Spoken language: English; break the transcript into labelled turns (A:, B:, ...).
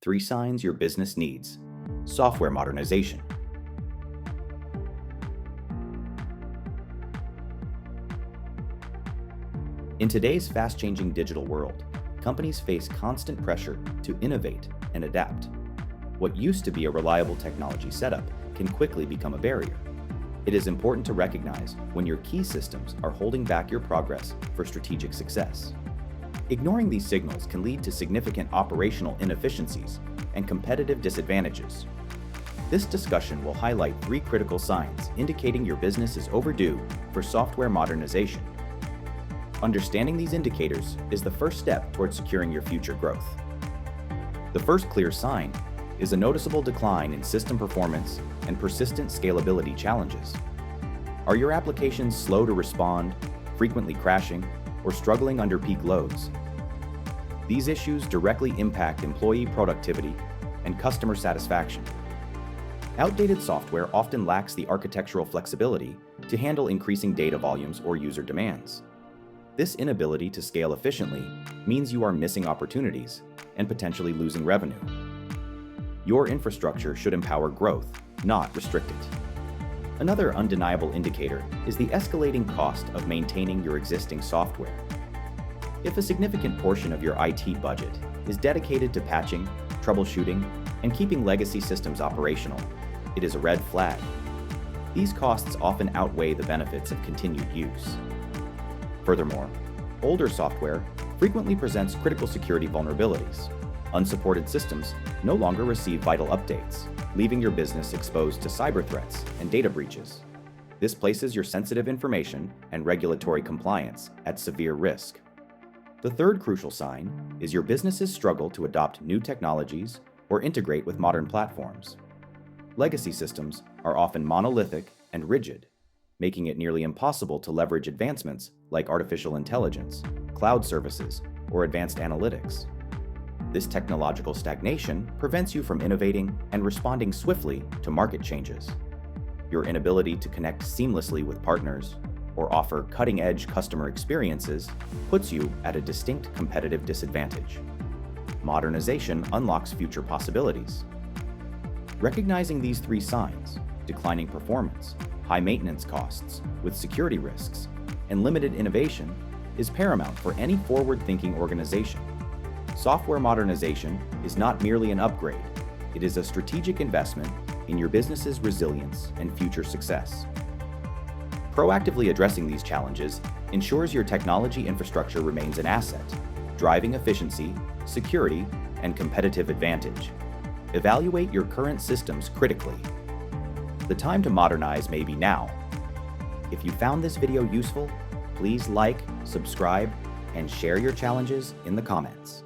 A: 3 signs your business needs. Software modernization. In today's fast-changing digital world, companies face constant pressure to innovate and adapt. What used to be a reliable technology setup can quickly become a barrier. It is important to recognize when your key systems are holding back your progress for strategic success. Ignoring these signals can lead to significant operational inefficiencies and competitive disadvantages. This discussion will highlight 3 critical signs indicating your business is overdue for software modernization. Understanding these indicators is the first step towards securing your future growth. The first clear sign is a noticeable decline in system performance and persistent scalability challenges. Are your applications slow to respond, frequently crashing, or struggling under peak loads? These issues directly impact employee productivity and customer satisfaction. Outdated software often lacks the architectural flexibility to handle increasing data volumes or user demands. This inability to scale efficiently means you are missing opportunities and potentially losing revenue. Your infrastructure should empower growth, not restrict it. Another undeniable indicator is the escalating cost of maintaining your existing software. If a significant portion of your IT budget is dedicated to patching, troubleshooting, and keeping legacy systems operational, it is a red flag. These costs often outweigh the benefits of continued use. Furthermore, older software frequently presents critical security vulnerabilities. Unsupported systems no longer receive vital updates, leaving your business exposed to cyber threats and data breaches. This places your sensitive information and regulatory compliance at severe risk. The third crucial sign is your business's struggle to adopt new technologies or integrate with modern platforms. Legacy systems are often monolithic and rigid, making it nearly impossible to leverage advancements like artificial intelligence, cloud services, or advanced analytics. This technological stagnation prevents you from innovating and responding swiftly to market changes. Your inability to connect seamlessly with partners or offer cutting-edge customer experiences puts you at a distinct competitive disadvantage. Modernization unlocks future possibilities. Recognizing these 3 signs, declining performance, high maintenance costs with security risks, and limited innovation, is paramount for any forward-thinking organization. Software modernization is not merely an upgrade, it is a strategic investment in your business's resilience and future success. Proactively addressing these challenges ensures your technology infrastructure remains an asset, driving efficiency, security, and competitive advantage. Evaluate your current systems critically. The time to modernize may be now. If you found this video useful, please like, subscribe, and share your challenges in the comments.